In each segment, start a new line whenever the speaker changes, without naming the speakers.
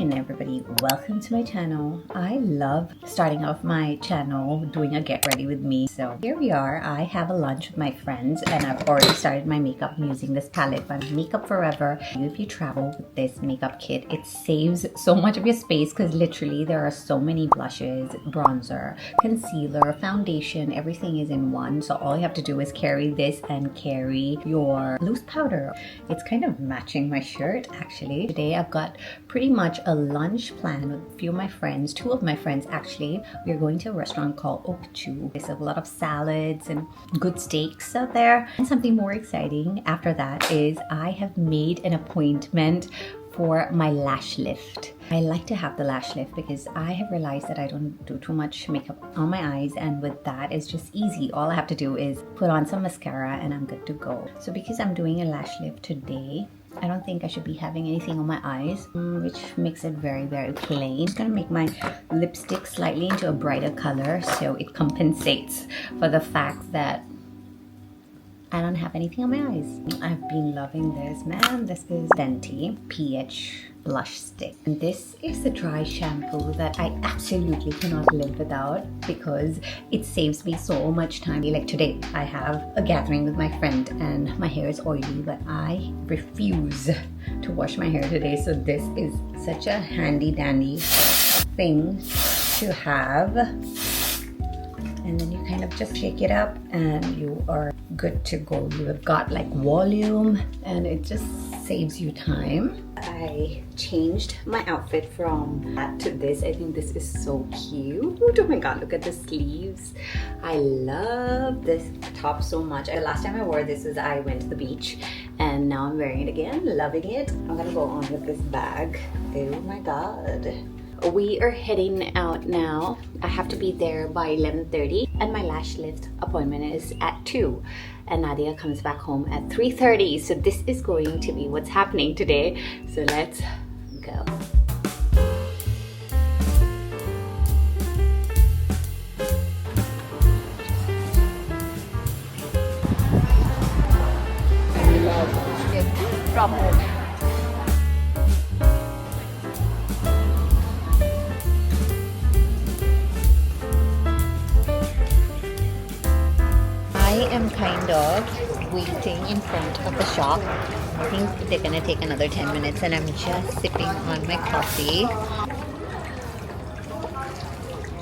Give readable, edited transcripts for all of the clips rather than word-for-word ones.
morning everybody, welcome to my channel. I love starting off my channel doing a get ready with me. So here we are. I have a lunch with my friends and I've already started my makeup using this palette by Makeup Forever. If you travel with this makeup kit, it saves so much of your space because literally there are so many blushes, bronzer, concealer, foundation, everything is in one. So all you have to do is carry this and carry your loose powder. It's kind of matching my shirt actually. Today I've got pretty much a lunch plan with a few of my friends, two of my friends actually. We're going to a restaurant called Okchu. There's a lot of salads and good steaks out there. And something more exciting after that is I have made an appointment for my lash lift. I like to have the lash lift because I have realized that I don't do too much makeup on my eyes, and with that it's just easy. All I have to do is put on some mascara and I'm good to go. So because I'm doing a lash lift today, I don't think I should be having anything on my eyes, which makes it very plain. I'm just gonna make my lipstick slightly into a brighter color so it compensates for the fact that I don't have anything on my eyes. I've been loving this, man. This is Niti PH blush stick. And this is the dry shampoo that I absolutely cannot live without because it saves me so much time. Like today, I have a gathering with my friend and my hair is oily, but I refuse to wash my hair today. So this is such a handy dandy thing to have. And then you kind of just shake it up and you are good to go. You have got like volume and it just saves you time. I changed my outfit from that to this. I think this is so cute. Oh my god, look at the sleeves. I love this top so much. The last time I wore this was I went to the beach and now I'm wearing it again, loving it. I'm gonna go on with this bag. Oh my god. We are heading out now. I have to be there by 11:30 and my lash lift appointment is at 2 and Nadia comes back home at 3:30. So this is going to be what's happening today. So let's go. From home. I am kind of waiting in front of the shop. I think they're gonna take another 10 minutes and I'm just sipping on my coffee.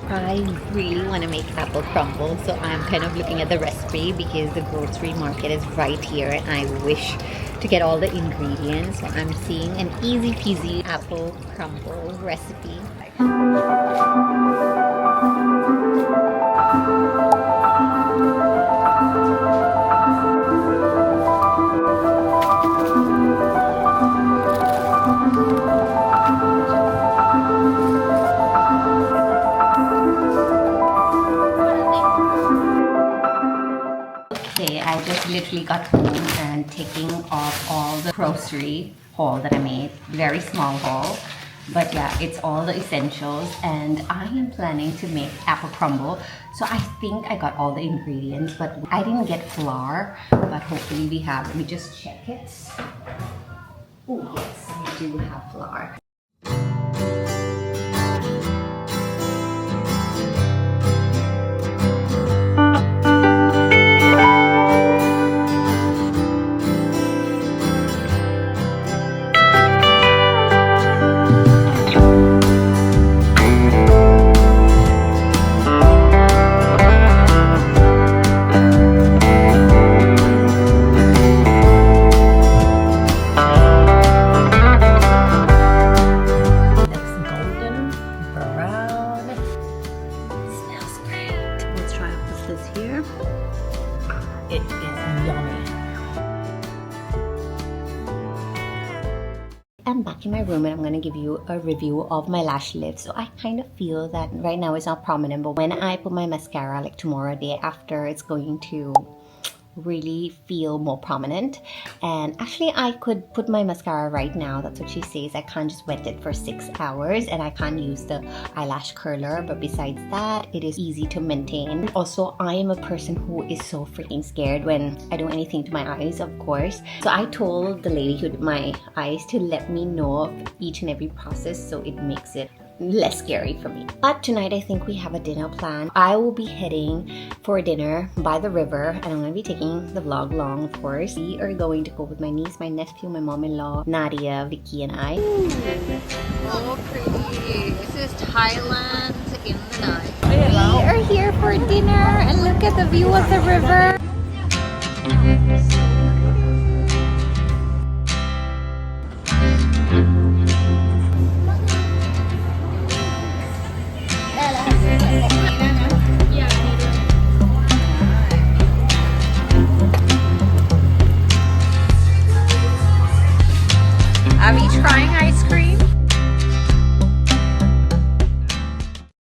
I really want to make apple crumble, so I'm kind of looking at the recipe because the grocery market is right here and I wish to get all the ingredients. So I'm seeing an easy peasy apple crumble recipe. I just literally got home and taking off all the grocery haul that I made. Very small haul, but yeah, it's all the essentials and I am planning to make apple crumble. So I think I got all the ingredients, but I didn't get flour, but hopefully we have. Let me just check it. Oh yes, we do have flour. It is yummy. I'm back in my room and I'm going to give you a review of my lash lift. So I kind of feel that right now it's not prominent, but when I put my mascara like tomorrow, day after, it's going to
really feel more prominent. And actually I could put my mascara right now. That's what she says. I can't just wet it for 6 hours, and I can't use the eyelash curler, but besides that it is easy to maintain. Also, I am a person who is so freaking scared when I do anything to my eyes, of course. So I told the lady who did my eyes to let me know of each and every process, so it makes it less scary for me. But tonight I think we have a dinner plan. I will be heading for dinner by the river, and I'm going to be taking the vlog long, of course. We are going to go with my niece, my nephew, my mom-in-law, Nadia, Vicky, and I.
So pretty. This is Thailand in the night.
We are here for dinner, and look at the view of the river.